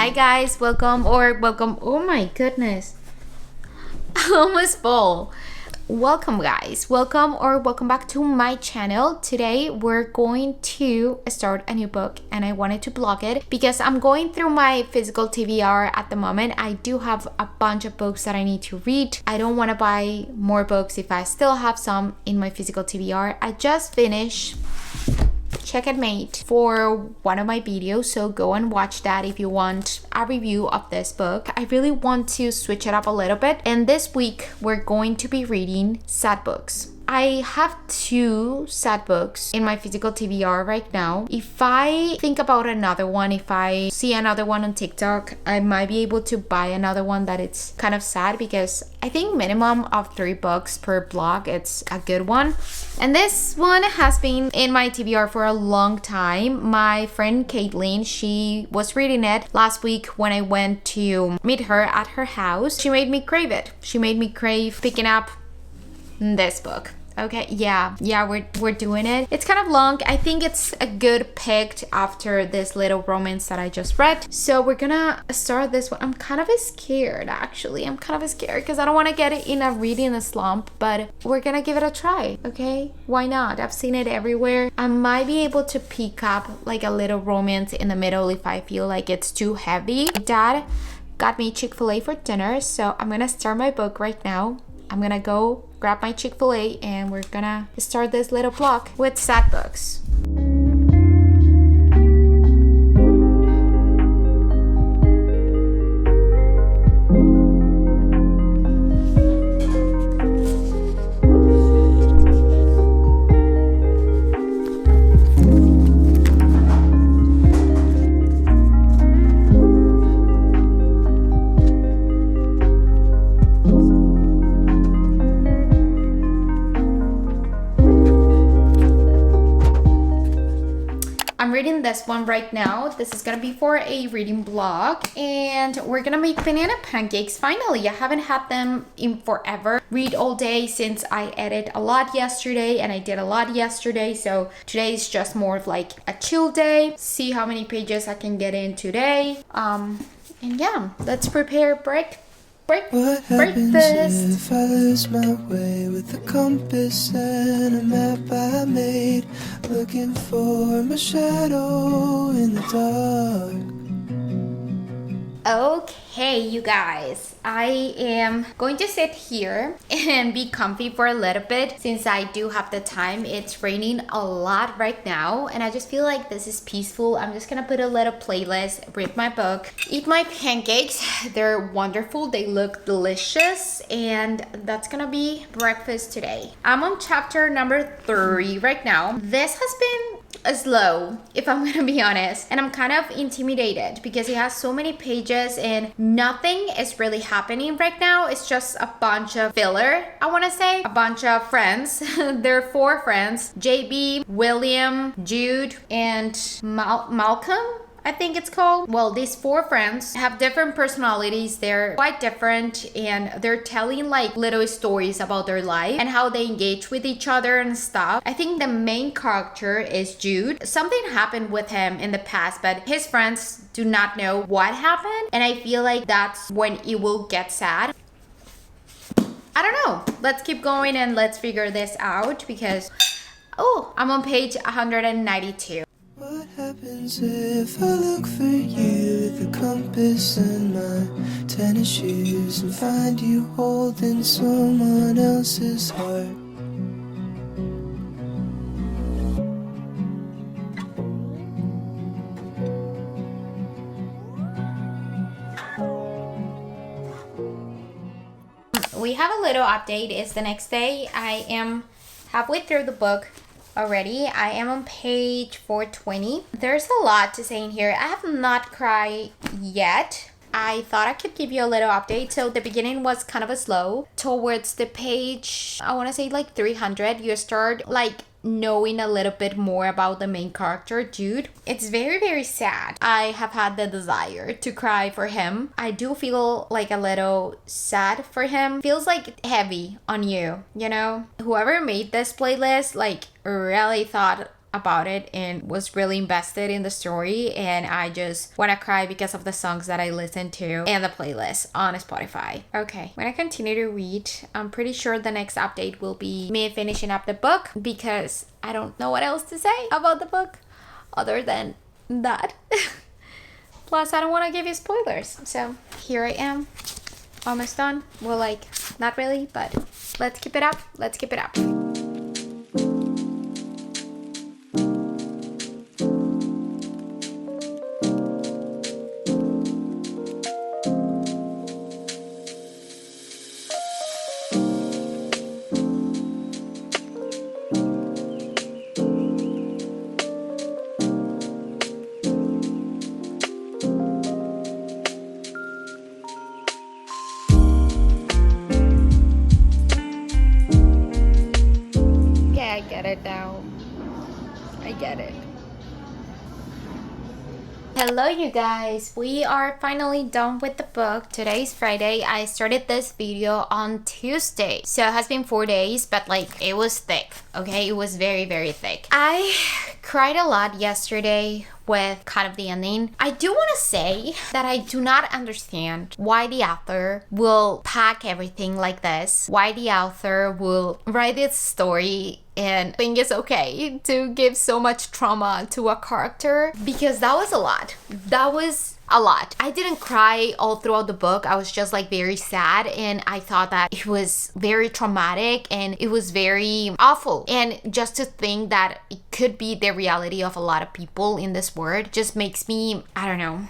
Hi guys, welcome. Oh my goodness, almost full. Welcome guys, welcome back to my channel. Today we're going to start a new book and I wanted to blog it because I'm going through my physical TBR at the moment. I do have a bunch of books that I need to read. I don't want to buy more books if I still have some in my physical TBR. I just finished Checkmate for one of my videos, so go and watch that if you want a review of this book. I really want to switch it up a little bit, and this week we're going to be reading sad books. I have 2 sad books in my physical TBR right now. If I think about another one, if I see another one on TikTok, I might be able to buy another one that it's kind of sad, because I think minimum of 3 books per blog, it's a good one. And this one has been in my TBR for a long time. My friend Caitlin, she was reading it last week when I went to meet her at her house. She made me crave it. She made me crave picking up this book. Okay, yeah, we're doing it. It's kind of long. I think it's a good pick after this little romance that I just read. So we're gonna start this one. I'm kind of scared, actually. I'm kind of scared because I don't want to get it in a reading slump, but we're gonna give it a try, okay? Why not? I've seen it everywhere. I might be able to pick up like a little romance in the middle if I feel like it's too heavy. Dad got me Chick-fil-A for dinner, so I'm gonna start my book right now. I'm gonna go grab my Chick-fil-A and we're gonna start this little blog with sad books. I'm reading this one right now. This is gonna be for a reading blog, and we're gonna make banana pancakes. Finally, I haven't had them in forever. Read all day since I edited a lot yesterday, and I did a lot yesterday, so today is just more of like a chill day. See how many pages I can get in today. And yeah, let's prepare breakfast. What happens if I lose my way with a compass and a map I made, looking for my shadow in the dark? Okay, you guys, I am going to sit here and be comfy for a little bit since I do have the time. It's raining a lot right now and I just feel like this is peaceful. I'm just gonna put a little playlist, read my book, eat my pancakes. They're wonderful, they look delicious, and that's gonna be breakfast today. I'm on chapter number 3 right now. This has been slow, if I'm gonna be honest, and I'm kind of intimidated because it has so many pages and nothing is really happening right now. It's just a bunch of filler, I want to say, a bunch of friends. There are 4 friends: JB, William, Jude, and Malcolm, I think it's called. Well, these 4 friends have different personalities. They're quite different and they're telling like little stories about their life and how they engage with each other and stuff. I think the main character is Jude. Something happened with him in the past, but his friends do not know what happened, and I feel like that's when it will get sad. I don't know. Let's keep going and let's figure this out because I'm on page 192. What happens if I look for you with a compass and my tennis shoes and find you holding someone else's heart? We have a little update. It's the next day. I am halfway through the book already. I am on page 420. There's a lot to say in here. I have not cried yet. I thought I could give you a little update. So the beginning was kind of a slow. Towards the page, I want to say like 300, you start like knowing a little bit more about the main character, Jude. It's very, very sad. I have had the desire to cry for him. I do feel like a little sad for him. Feels like heavy on you, you know? Whoever made this playlist like really thought about it and was really invested in the story, and I just want to cry because of the songs that I listened to and the playlist on Spotify. Okay, when I continue to read, I'm pretty sure the next update will be me finishing up the book, because I don't know what else to say about the book other than that. Plus, I don't want to give you spoilers. So here I am, almost done. Well, like, not really, but let's keep it up. Let's keep it up. I get it now. I get it. Hello you guys, we are finally done with the book. Today's Friday. I started this video on Tuesday, so it has been 4 days, but like it was thick, okay? It was very, very thick. I cried a lot yesterday with kind of the ending. I do want to say that I do not understand why the author will pack everything like this, why the author will write this story and think it's okay to give so much trauma to a character, because that was a lot. That was a lot. I didn't cry all throughout the book. I was just like very sad, and I thought that it was very traumatic and it was very awful. And just to think that it could be the reality of a lot of people in this world just makes me, I don't know,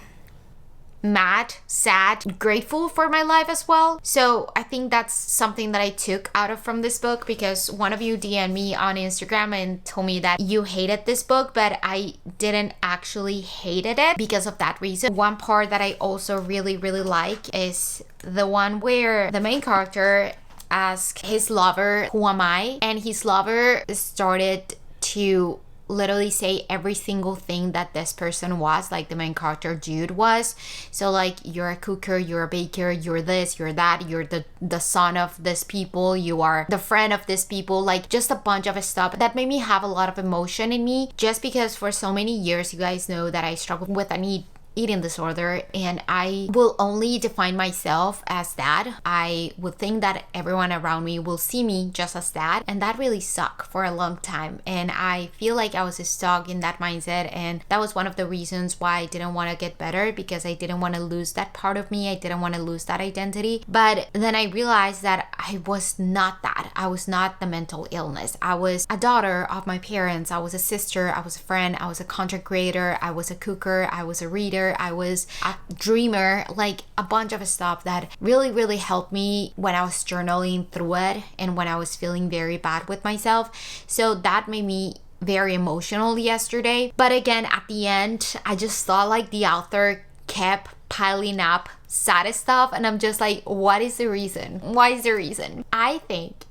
mad, sad, grateful for my life as well. So I think that's something that I took out of from this book, because one of you DM'd me on Instagram and told me that you hated this book, but I didn't actually hated it because of that reason. One part that I also really, really like is the one where the main character asked his lover, "Who am I?" And his lover started to literally say every single thing that this person was, like the main character Jude was. So like, you're a cooker, you're a baker, you're this, you're that, you're the son of this people, you are the friend of this people, like just a bunch of stuff that made me have a lot of emotion in me, just because for so many years, you guys know that I struggled with an eating disorder, and I will only define myself as that. I would think that everyone around me will see me just as that, and that really sucked for a long time. And I feel like I was stuck in that mindset, and that was one of the reasons why I didn't want to get better, because I didn't want to lose that part of me. I didn't want to lose that identity. But then I realized that I was not that. I was not the mental illness. I was a daughter of my parents. I was a sister. I was a friend. I was a content creator. I was a cooker. I was a reader. I was a dreamer, like a bunch of stuff that really, really helped me when I was journaling through it and when I was feeling very bad with myself. So that made me very emotional yesterday. But again, at the end, I just thought like the author kept piling up sad stuff, and I'm just like, what is the reason? Why is the reason? I think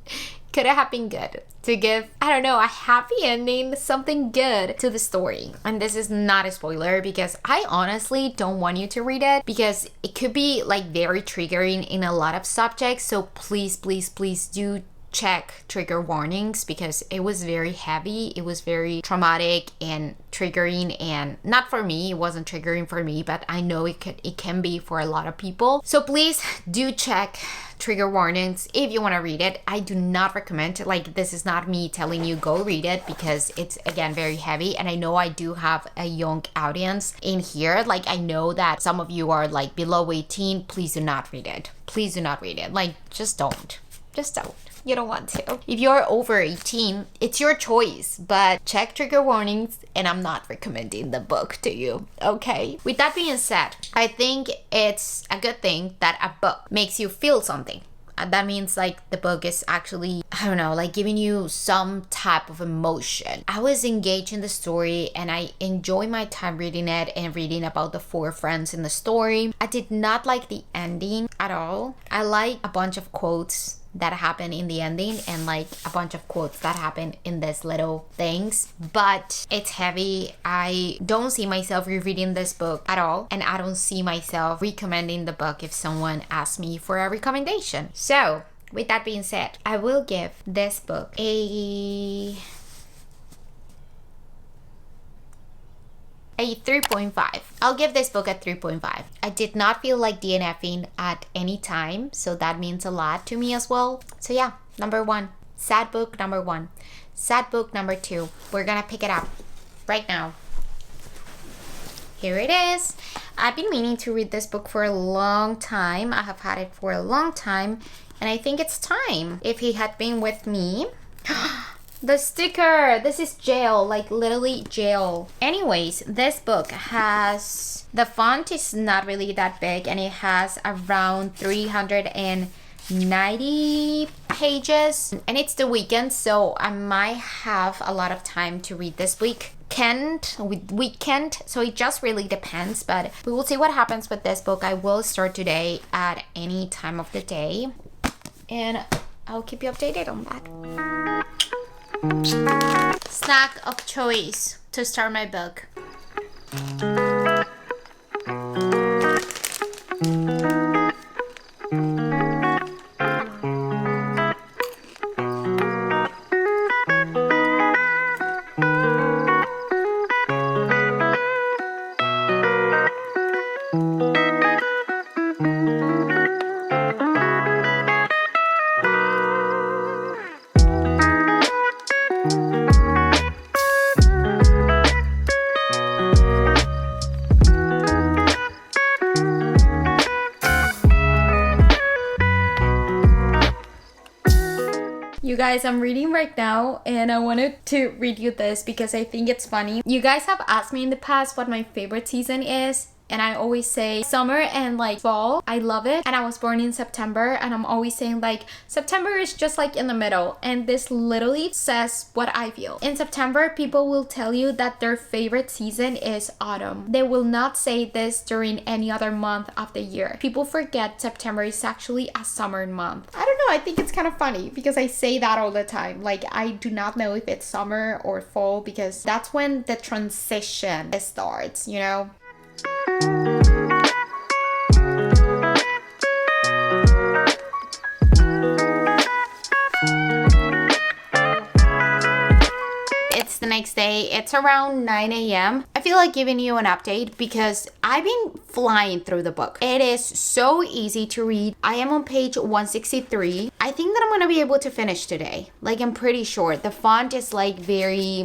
could have been good to give, I don't know, a happy ending, something good to the story. And this is not a spoiler, because I honestly don't want you to read it, because it could be like very triggering in a lot of subjects. So please, please, please do check trigger warnings, because it was very heavy, it was very traumatic and triggering, and not for me, it wasn't triggering for me, but I know it can be for a lot of people. So please do check trigger warnings if you want to read it. I do not recommend it. Like, this is not me telling you go read it, because it's again very heavy, and I know I do have a young audience in here. Like, I know that some of you are like below 18. Please do not read it. Please do not read it. Like, just don't. Just don't. You don't want to. If you're over 18, it's your choice, but check trigger warnings, and I'm not recommending the book to you, okay? With that being said, I think it's a good thing that a book makes you feel something. That means like the book is actually, I don't know, like giving you some type of emotion. I was engaged in the story, and I enjoy my time reading it and reading about the 4 friends in the story. I did not like the ending at all. I like a bunch of quotes that happen in the ending, and like a bunch of quotes that happen in these little things, but it's heavy. I don't see myself rereading this book at all, and I don't see myself recommending the book if someone asks me for a recommendation. So with that being said, I will give this book a a 3.5. I'll give this book a 3.5. I did not feel like DNFing at any time, so that means a lot to me as well. So yeah, number 1. Sad book number 1. Sad book number 2. We're gonna pick it up right now. Here it is. I've been meaning to read this book for a long time. I have had it for a long time, and I think it's time. If he had been with me. The sticker! This is jail, like literally jail. Anyways, this book has, the font is not really that big, and it has around 390 pages, and it's the weekend, so I might have a lot of time to read this weekend, so it just really depends, but we will see what happens with this book. I will start today at any time of the day, and I'll keep you updated on that. Snack of choice to start my book. You guys, I'm reading right now, and I wanted to read you this because I think it's funny. You guys have asked me in the past what my favorite season is, and I always say summer and like fall. I love it, and I was born in September, and I'm always saying like September is just like in the middle, and this literally says what I feel. In September, people will tell you that their favorite season is autumn. They will not say this during any other month of the year. People forget September is actually a summer month. I don't know, I think it's kind of funny because I say that all the time. Like, I do not know if it's summer or fall because that's when the transition starts, you know? It's the next day. It's around 9 a.m. I feel like giving you an update because I've been flying through the book. It is so easy to read. I am on page 163. I think that I'm gonna be able to finish today. Like, I'm pretty sure. The font is like very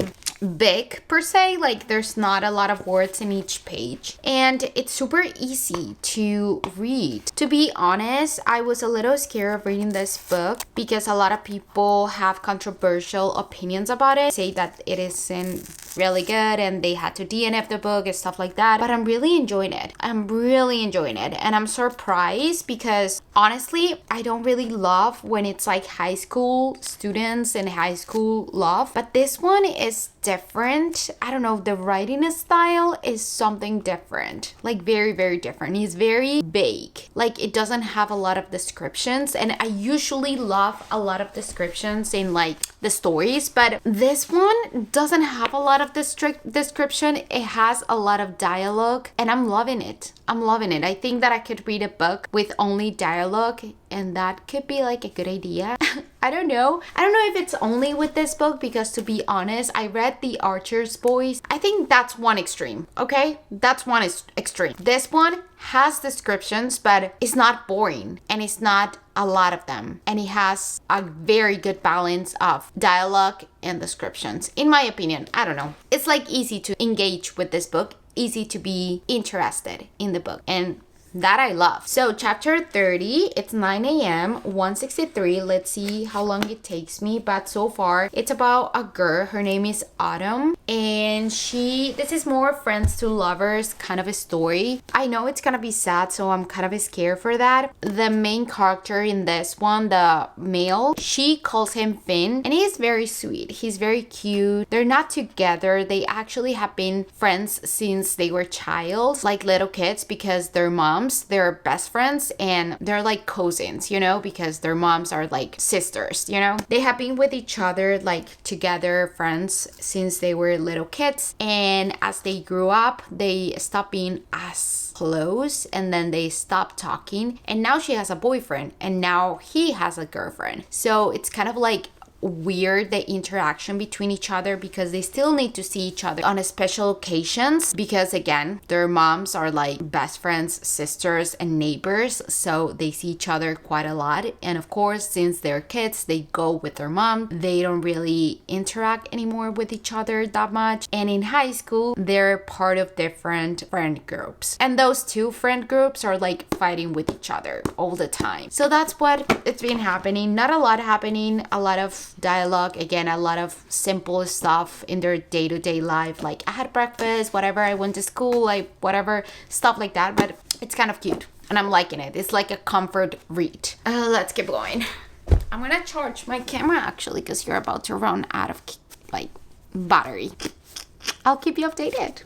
big per se, like there's not a lot of words in each page, and it's super easy to read. To be honest, I was a little scared of reading this book because a lot of people have controversial opinions about it, say that it isn't really good and they had to DNF the book and stuff like that, but I'm really enjoying it. I'm really enjoying it, and I'm surprised because honestly, I don't really love when it's like high school students and high school love, but this one is different. I don't know, the writing style is something different, like very, very different. He's very vague, like it doesn't have a lot of descriptions, and I usually love a lot of descriptions in like the stories, but this one doesn't have a lot of description. It has a lot of dialogue, and I'm loving it. I'm loving it. I think that I could read a book with only dialogue, and that could be like a good idea. I don't know if it's only with this book, because to be honest, I read The Archer's Voice. I think that's one extreme, okay? That's one extreme. This one has descriptions, but it's not boring, and it's not a lot of them, and it has a very good balance of dialogue and descriptions, in my opinion. I don't know. It's like easy to engage with this book, easy to be interested in the book, and that I love. So chapter 30, it's 9 a.m, 163. Let's see how long it takes me, but so far it's about a girl. Her name is Autumn, and this is more friends to lovers kind of a story. I know it's gonna be sad, so I'm kind of scared for that. The main character in this one, the male, she calls him Finn, and he's very sweet. He's very cute. They're not together. They actually have been friends since they were child, like little kids, because their moms, they're best friends, and they're like cousins, you know, because their moms are like sisters, you know. They have been with each other, like together, friends, since they were little kids, and as they grew up, they stopped being as close, and then they stopped talking, and now she has a boyfriend, and now he has a girlfriend. So it's kind of like weird, the interaction between each other, because they still need to see each other on a special occasions, because again, their moms are like best friends, sisters, and neighbors, so they see each other quite a lot. And of course, since they're kids, they go with their mom, they don't really interact anymore with each other that much. And in high school, they're part of different friend groups, and those two friend groups are like fighting with each other all the time. So that's what it's been happening. Not a lot happening, a lot of dialogue, again, a lot of simple stuff in their day-to-day life, like I had breakfast, whatever, I went to school, like whatever, stuff like that. But it's kind of cute and I'm liking it. It's like a comfort read. Let's keep going. I'm gonna charge my camera actually, because you're about to run out of like battery. I'll keep you updated.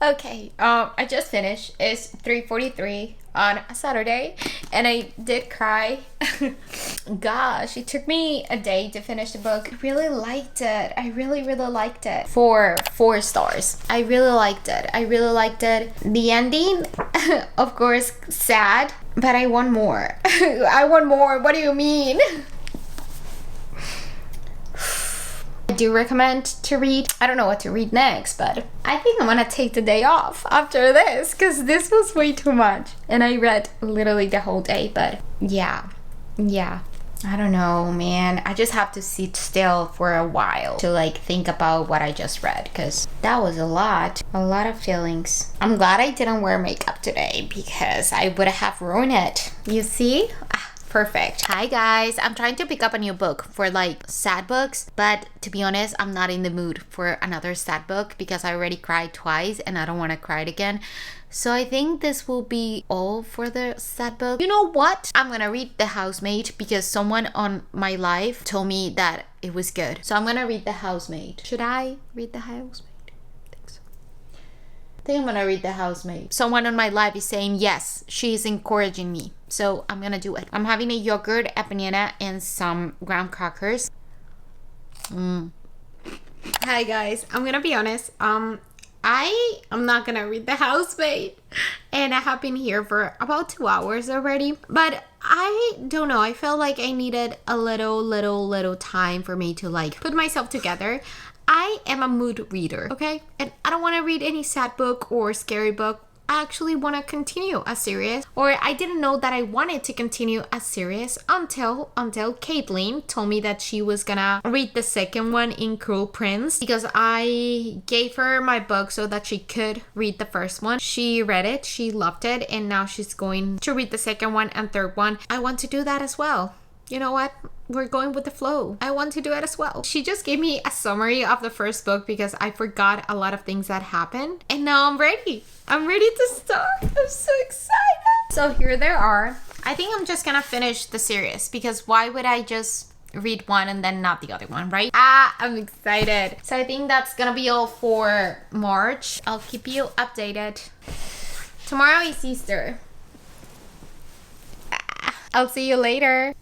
Okay, I just finished. It's 3:43 on a Saturday, and I did cry. Gosh, it took me a day to finish the book. I really liked it. I really liked it. 4 stars. I really liked it. I really liked it. The ending, of course, sad, but I want more. I want more. What do you mean? I do recommend to read. I don't know what to read next, but I think I'm gonna take the day off after this, because this was way too much. And I read literally the whole day, but yeah. I don't know, man. I just have to sit still for a while to like think about what I just read, because that was a lot of feelings. I'm glad I didn't wear makeup today, because I would have ruined it. You see? Perfect. Hi guys, I'm trying to pick up a new book for like sad books, but to be honest, I'm not in the mood for another sad book because I already cried twice and I don't want to cry it again. So I think this will be all for the sad book. You know what? I'm gonna read The Housemaid because someone on my life told me that it was good. So I'm gonna read The Housemaid. Should I read The Housemaid? I think I'm gonna read The Housemaid. Someone on my life is saying yes, she's encouraging me, so I'm gonna do it. I'm having a yogurt, a banana, and some graham crackers. Hi guys, I'm gonna be honest. I am not gonna read The Housemaid, and I have been here for about 2 hours already, but I don't know, I felt like I needed a little time for me to like put myself together. I am a mood reader, okay? And I don't want to read any sad book or scary book. I actually want to continue a series, or I didn't know that I wanted to continue a series until Caitlin told me that she was gonna read the second one in Cruel Prince, because I gave her my book so that she could read the first one. She read it, she loved it, and now she's going to read the second one and third one. I want to do that as well. You know what? We're going with the flow. I want to do it as well. She just gave me a summary of the first book because I forgot a lot of things that happened. And now I'm ready. I'm ready to start. I'm so excited. So here they are. I think I'm just gonna finish the series, because why would I just read one and then not the other one, right? I'm excited. So I think that's gonna be all for March. I'll keep you updated. Tomorrow is Easter. I'll see you later.